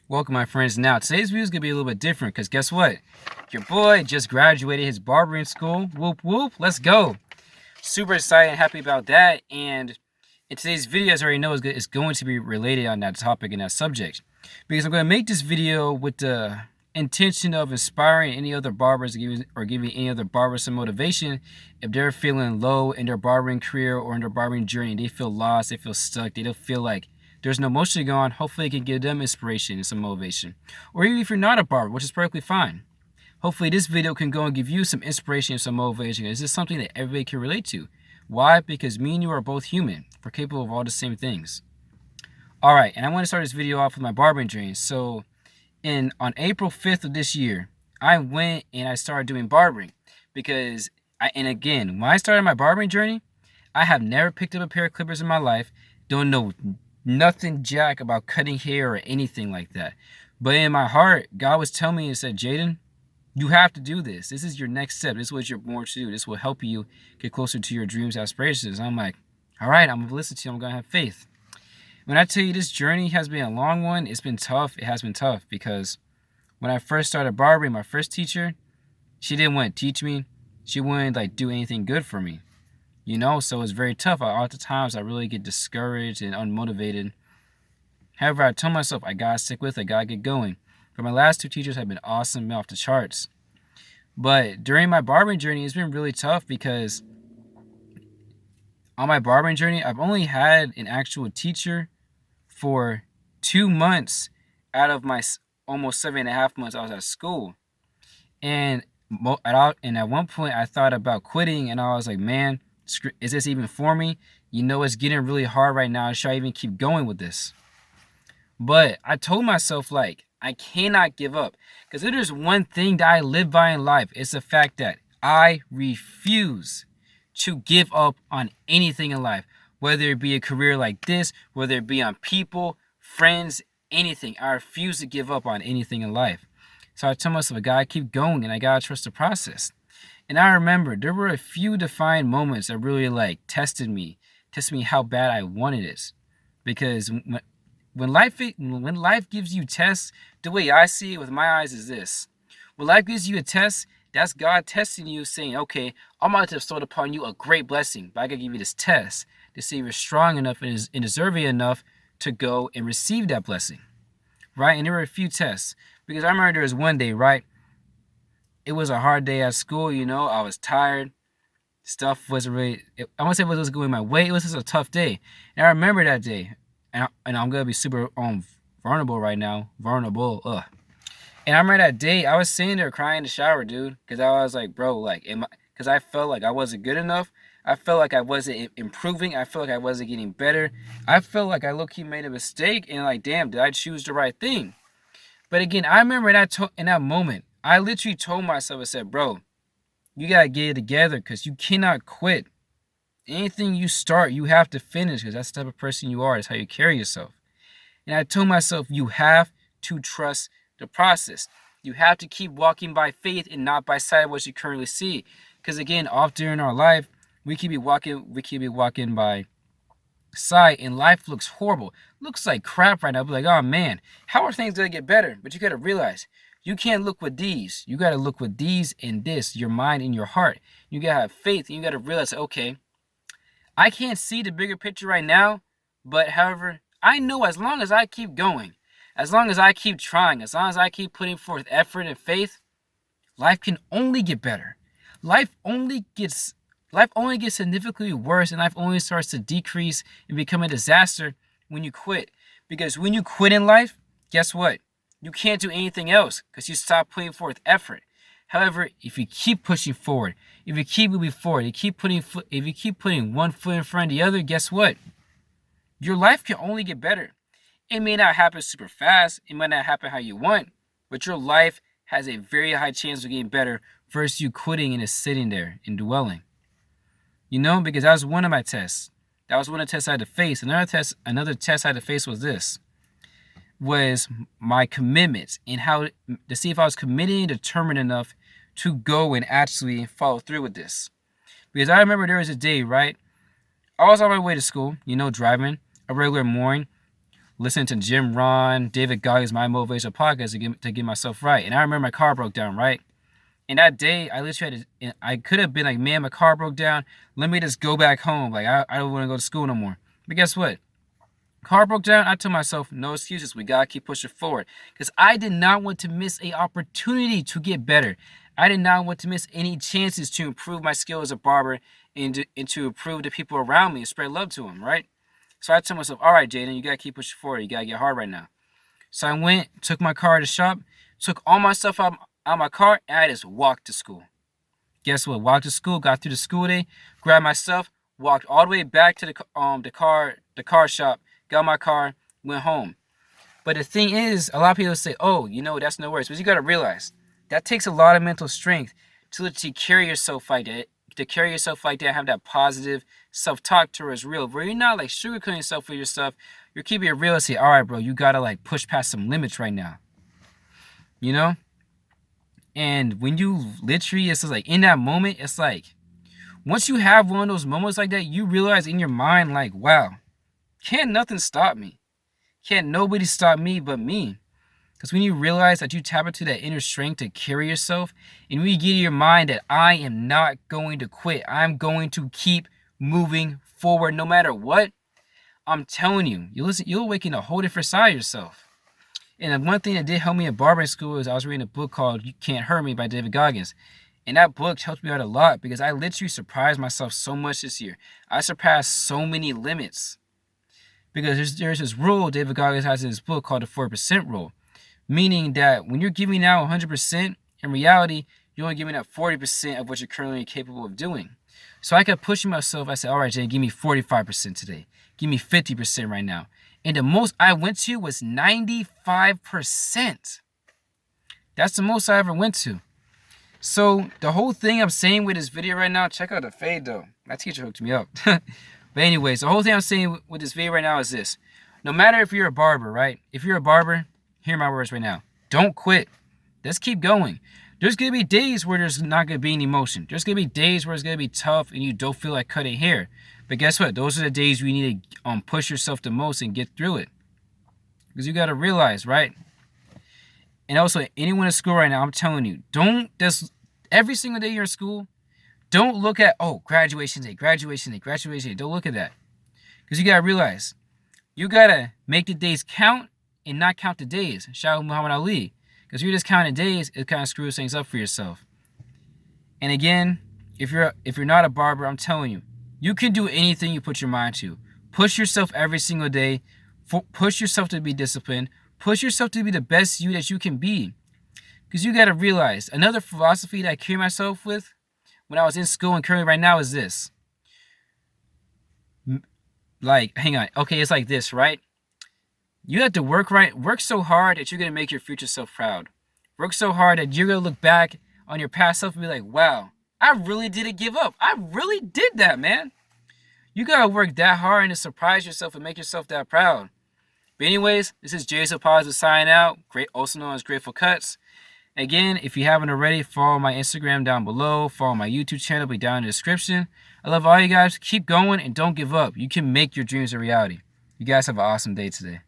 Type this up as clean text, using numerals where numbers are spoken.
Welcome, my friends. Now, today's video is going to be a little bit different because guess what? Your boy just graduated his barbering school. Whoop, whoop. Let's go. Super excited and happy about that. And in today's video, as I already know, is going to be related on that topic and that subject. Because I'm going to make this video with the intention of inspiring any other barbers or giving any other barbers some motivation if they're feeling low in their barbering career or in their barbering journey. They feel lost, they feel stuck, they don't feel like there's no motion going on. Hopefully it can give them inspiration and some motivation. Or even if you're not a barber, which is perfectly fine. Hopefully this video can go and give you some inspiration and some motivation. This is something that everybody can relate to. Why? Because me and you are both human. We're capable of all the same things. Alright, and I want to start this video off with my barbering journey. So on April 5th of this year, I went and I started doing barbering. Because, when I started my barbering journey, I have never picked up a pair of clippers in my life. Don't know nothing jack about cutting hair or anything like that. But in my heart, God was telling me and said, Jaden, you have to do this. This is your next step. This is what you're born to do. This will help you get closer to your dreams, aspirations. I'm like, all right, I'm going to listen to you. I'm going to have faith. When I tell you this journey has been a long one, it's been tough. It has been tough because when I first started barbering, my first teacher, she didn't want to teach me. She wouldn't do anything good for me. So it's very tough. At the times, I really get discouraged and unmotivated. However, I told myself, I gotta stick with it, I gotta get going. But my last two teachers have been awesome, off the charts. But during my barbering journey, it's been really tough because on my barbering journey, I've only had an actual teacher for 2 months out of my almost 7.5 months I was at school. And at one point, I thought about quitting, and I was like, man, is this even for me? It's getting really hard right now. Should I even keep going with this? But I told myself, I cannot give up. Because if there's one thing that I live by in life, it's the fact that I refuse to give up on anything in life. Whether it be a career like this, whether it be on people, friends, anything. I refuse to give up on anything in life. So I told myself, I gotta keep going and I gotta trust the process. And I remember there were a few defined moments that really tested me how bad I wanted it. Because when life gives you tests, the way I see it with my eyes is this. When life gives you a test, that's God testing you, saying, okay, I'm about to bestow upon you a great blessing, but I gotta give you this test to see if you're strong enough and deserving enough to go and receive that blessing. Right? And there were a few tests. Because I remember there was one day, right? It was a hard day at school, I was tired. Stuff wasn't really, I won't say it was going my way. It was just a tough day. And I remember that day. And I'm going to be super vulnerable right now. Vulnerable. And I remember that day, I was sitting there crying in the shower, dude. Because I was like, bro, because I felt like I wasn't good enough. I felt like I wasn't improving. I felt like I wasn't getting better. I felt like I low-key made a mistake. And damn, did I choose the right thing? But again, I remember in that moment, I literally told myself, I said, bro, you got to get it together because you cannot quit. Anything you start, you have to finish because that's the type of person you are. That's how you carry yourself. And I told myself, you have to trust the process. You have to keep walking by faith and not by sight of what you currently see. Because again, often in our life, we keep be walking by sight and life looks horrible. Looks like crap right now. Be like, oh man, how are things going to get better? But you got to realize, you can't look with these. You got to look with these and this, your mind and your heart. You got to have faith and you got to realize, okay, I can't see the bigger picture right now, but however, I know as long as I keep going, as long as I keep trying, as long as I keep putting forth effort and faith, life can only get better. Life only gets significantly worse and life only starts to decrease and become a disaster when you quit. Because when you quit in life, guess what? You can't do anything else because you stop putting forth effort. However, if you keep pushing forward, if you keep moving forward, if you keep putting one foot in front of the other, guess what? Your life can only get better. It may not happen super fast. It might not happen how you want, but your life has a very high chance of getting better versus you quitting and just sitting there and dwelling. Because that was one of my tests. That was one of the tests I had to face. Another test I had to face was my commitments and how to see if I was committed and determined enough to go and actually follow through with this. Because I remember there was a day, right? I was on my way to school, driving a regular morning, listening to Jim Ron, David Goggins, my motivational podcast to get myself right. And I remember my car broke down, right? And that day, I literally had to, I could have been like, man, my car broke down. Let me just go back home. Like, I don't want to go to school no more. But guess what? Car broke down. I told myself, no excuses. We got to keep pushing forward. Because I did not want to miss an opportunity to get better. I did not want to miss any chances to improve my skill as a barber and to improve the people around me and spread love to them, right? So I told myself, all right, Jaden, you got to keep pushing forward. You got to get hard right now. So I went, took my car to the shop, took all my stuff out of my car, and I just walked to school. Guess what? Walked to school, got through the school day, grabbed my stuff, walked all the way back to the car shop, got my car, went home. But the thing is, a lot of people say, oh, you know, that's no worries. But you got to realize, that takes a lot of mental strength to literally carry yourself like that. To carry yourself like that, have that positive self-talk towards real. Where you're not like sugarcoating yourself with your stuff. You're keeping it real and say, all right, bro, you got to like push past some limits right now. You know? And when you literally, it's like in that moment, it's like, once you have one of those moments like that, you realize in your mind, like, wow, can't nothing stop me. Can't nobody stop me but me. Because when you realize that you tap into that inner strength to carry yourself, and when you get in your mind that I am not going to quit, I'm going to keep moving forward no matter what, I'm telling you, you'll awaken a whole different side of yourself. And one thing that did help me in barbering school is I was reading a book called You Can't Hurt Me by David Goggins. And that book helped me out a lot because I literally surprised myself so much this year. I surpassed so many limits. Because there's this rule David Goggins has in his book called the 4% rule. Meaning that when you're giving out 100%, in reality, you're only giving out 40% of what you're currently capable of doing. So I kept pushing myself. I said, all right, Jay, give me 45% today. Give me 50% right now. And the most I went to was 95%. That's the most I ever went to. So the whole thing I'm saying with this video right now, check out the fade though. My teacher hooked me up. But anyways, the whole thing I'm saying with this video right now is this. No matter if you're a barber, right? If you're a barber, hear my words right now. Don't quit. Let's keep going. There's going to be days where there's not going to be any emotion. There's going to be days where it's going to be tough and you don't feel like cutting hair. But guess what? Those are the days you need to push yourself the most and get through it. Because you got to realize, right? And also, anyone in school right now, I'm telling you, don't just, every single day you're in school, don't look at, oh, graduation day, graduation day, graduation day. Don't look at that. Because you got to realize, you got to make the days count and not count the days. Shout out Muhammad Ali. Because if you're just counting days, it kind of screws things up for yourself. And again, if you're not a barber, I'm telling you, you can do anything you put your mind to. Push yourself every single day. Push yourself to be disciplined. Push yourself to be the best you that you can be. Because you got to realize, another philosophy that I carry myself with when I was in school and currently right now is this. Like, hang on. Okay, it's like this, right? You have to work so hard that you're going to make your future self proud. Work so hard that you're going to look back on your past self and be like, wow, I really didn't give up. I really did that, man. You got to work that hard and to surprise yourself and make yourself that proud. But anyways, this is Jason Positive signing out. Also known as Grateful Cuts. Again, if you haven't already, follow my Instagram down below. Follow my YouTube channel, be down in the description. I love all you guys. Keep going and don't give up. You can make your dreams a reality. You guys have an awesome day today.